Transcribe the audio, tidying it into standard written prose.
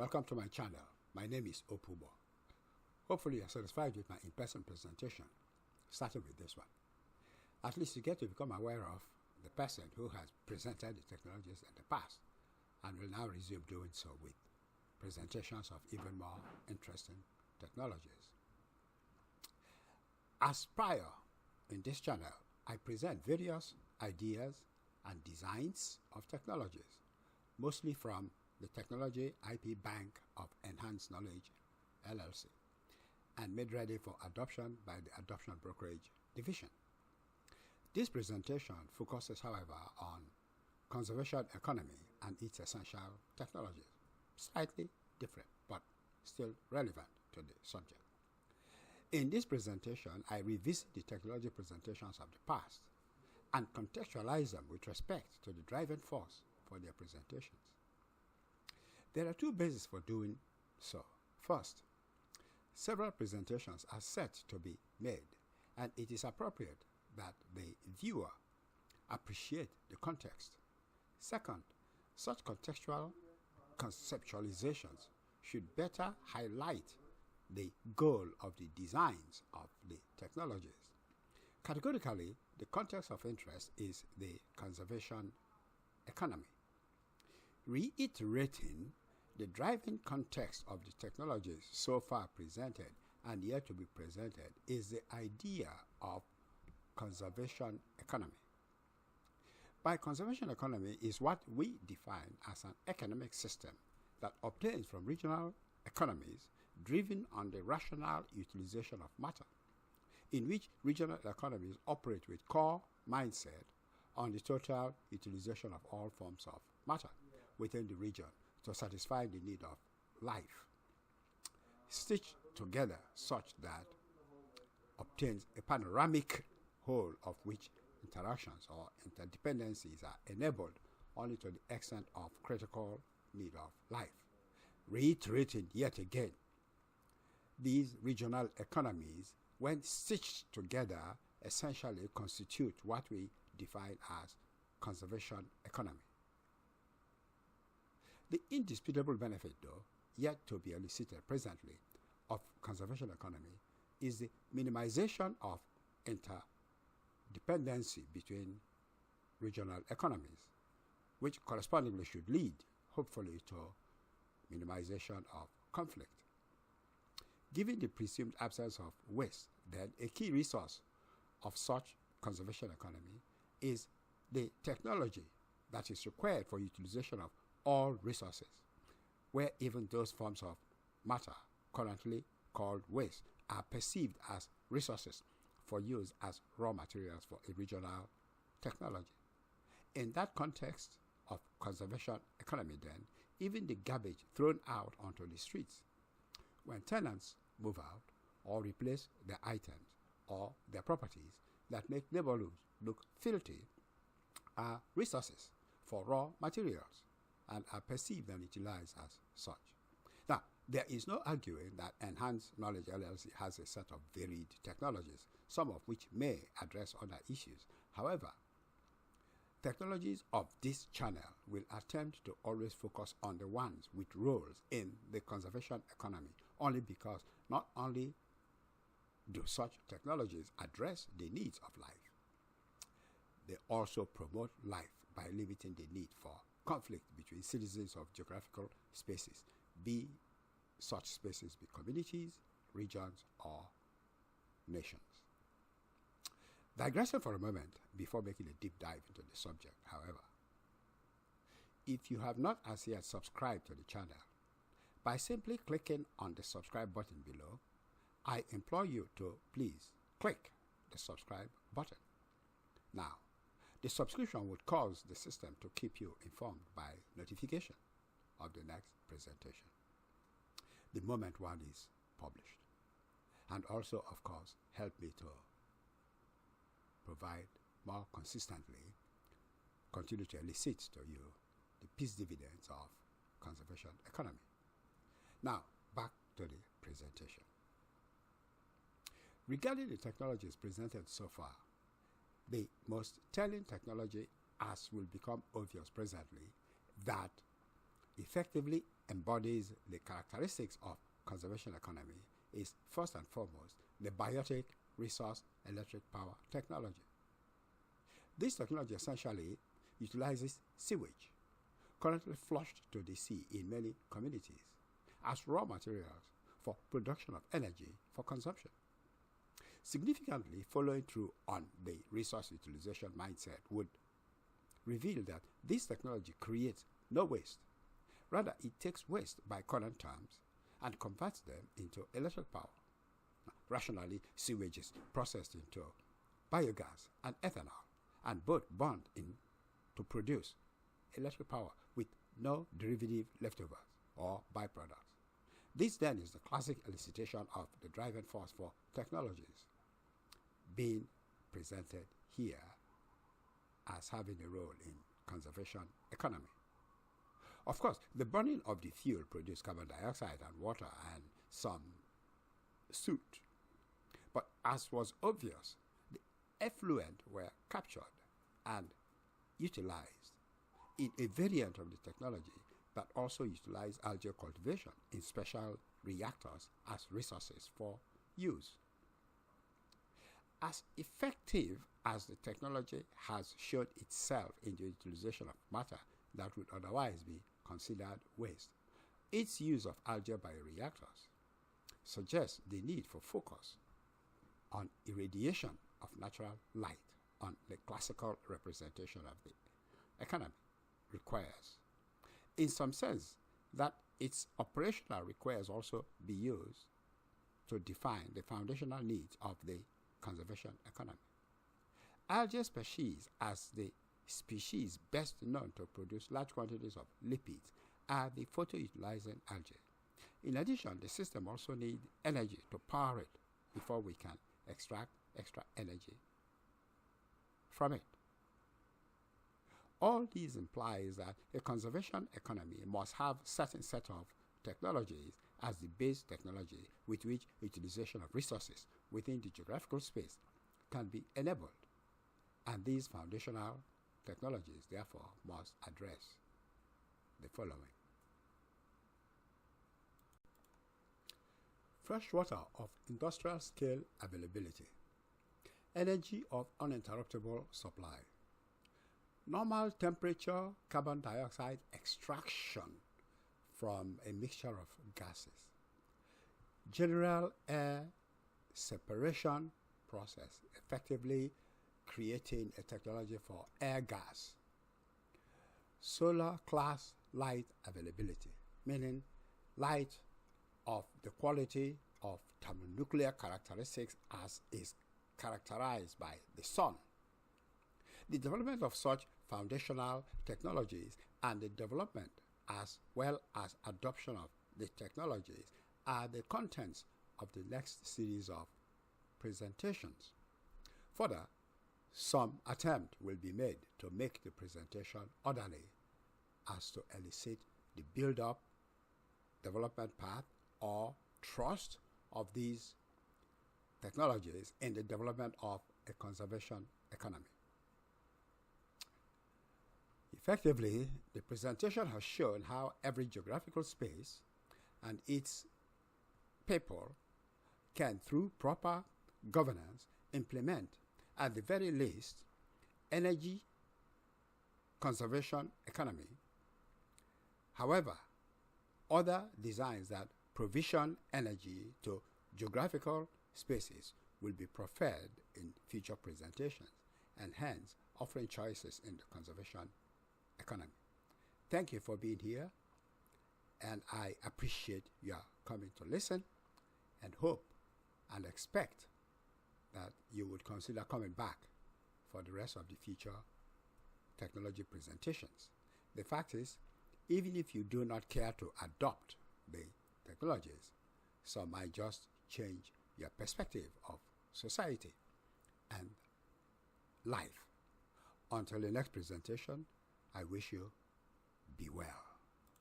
Welcome to my channel. My name is Opubo. Hopefully you're satisfied with my in-person presentation, starting with this one. At least you get to become aware of the person who has presented the technologies in the past and will now resume doing so with presentations of even more interesting technologies. As prior in this channel, I present various ideas and designs of technologies, mostly from the Technology IP Bank of Enhanced Knowledge, LLC, and made ready for adoption by the Adoption Brokerage Division. This presentation focuses, however, on conservation economy and its essential technologies, slightly different, but still relevant to the subject. In this presentation, I revisit the technology presentations of the past and contextualize them with respect to the driving force for their presentations. There are two bases for doing so. First, several presentations are set to be made, and it is appropriate that the viewer appreciate the context. Second, such contextual conceptualizations should better highlight the goal of the designs of the technologies. Categorically, the context of interest is the conservation economy. Reiterating the driving context of the technologies so far presented and yet to be presented is the idea of conservation economy. By conservation economy is what we define as an economic system that obtains from regional economies driven on the rational utilization of matter, in which regional economies operate with core mindset on the total utilization of all forms of matter within the region to satisfy the need of life, stitched together such that obtains a panoramic whole of which interactions or interdependencies are enabled only to the extent of critical need of life. Reiterating yet again, these regional economies, when stitched together, essentially constitute what we define as conservation economy. The indisputable benefit, though, yet to be elicited presently of conservation economy is the minimization of interdependency between regional economies, which correspondingly should lead, hopefully, to minimization of conflict. Given the presumed absence of waste, then a key resource of such conservation economy is the technology that is required for utilization of all resources, where even those forms of matter currently called waste are perceived as resources for use as raw materials for a regional technology. In that context of conservation economy, then, even the garbage thrown out onto the streets, when tenants move out or replace their items or their properties that make neighborhoods look filthy, are resources for raw materials and are perceived and utilized as such. Now, there is no arguing that Enhanced Knowledge LLC has a set of varied technologies, some of which may address other issues. However, technologies of this channel will attempt to always focus on the ones with roles in the conservation economy, only because not only do such technologies address the needs of life, they also promote life by limiting the need for conflict between citizens of geographical spaces, be such spaces be communities, regions, or nations. Digressing for a moment before making a deep dive into the subject, however, if you have not as yet subscribed to the channel, by simply clicking on the subscribe button below, I implore you to please click the subscribe button. Now, the subscription would cause the system to keep you informed by notification of the next presentation the moment one is published, and also, of course, help me to provide more consistently, continue to elicit to you the peace dividends of conservation economy. Now, back to the presentation. Regarding the technologies presented so far, the most telling technology, as will become obvious presently, that effectively embodies the characteristics of conservation economy is first and foremost the biotic resource electric power technology. This technology essentially utilizes sewage, currently flushed to the sea in many communities, as raw materials for production of energy for consumption. Significantly, following through on the resource utilization mindset would reveal that this technology creates no waste. Rather, it takes waste by current terms and converts them into electric power. Rationally, sewage is processed into biogas and ethanol, and both burned in to produce electric power with no derivative leftovers or byproducts. This then is the classic elicitation of the driving force for technologies being presented here as having a role in conservation economy. Of course, the burning of the fuel produced carbon dioxide and water and some soot. But as was obvious, the effluent were captured and utilized in a variant of the technology that also utilized algae cultivation in special reactors as resources for use. As effective as the technology has shown itself in the utilization of matter that would otherwise be considered waste, its use of algae bioreactors suggests the need for focus on irradiation of natural light on the classical representation of the economy requires, in some sense, that its operational requires also be used to define the foundational needs of the conservation economy. Algae species, as the species best known to produce large quantities of lipids, are the photo-utilizing algae. In addition, the system also needs energy to power it before we can extract extra energy from it. All these implies that a conservation economy must have certain set of technologies as the base technology with which utilization of resources within the geographical space can be enabled. And these foundational technologies, therefore, must address the following. Freshwater of industrial scale availability. Energy of uninterruptible supply. Normal temperature carbon dioxide extraction from a mixture of gases. General air separation process, effectively creating a technology for air gas. Solar class light availability, meaning light of the quality of thermonuclear characteristics as is characterized by the sun. The development of such foundational technologies and the development as well as adoption of the technologies are the contents of the next series of presentations. Further, some attempt will be made to make the presentation orderly as to elicit the build-up, development path, or trust of these technologies in the development of a conservation economy. Effectively, the presentation has shown how every geographical space and its people can, through proper governance, implement, at the very least, energy conservation economy. However, other designs that provision energy to geographical spaces will be preferred in future presentations, and hence offering choices in the conservation economy. Thank you for being here, and I appreciate your coming to listen, and hope and expect that you would consider coming back for the rest of the future technology presentations. The fact is, even if you do not care to adopt the technologies, some might just change your perspective of society and life. Until the next presentation, I wish you be well.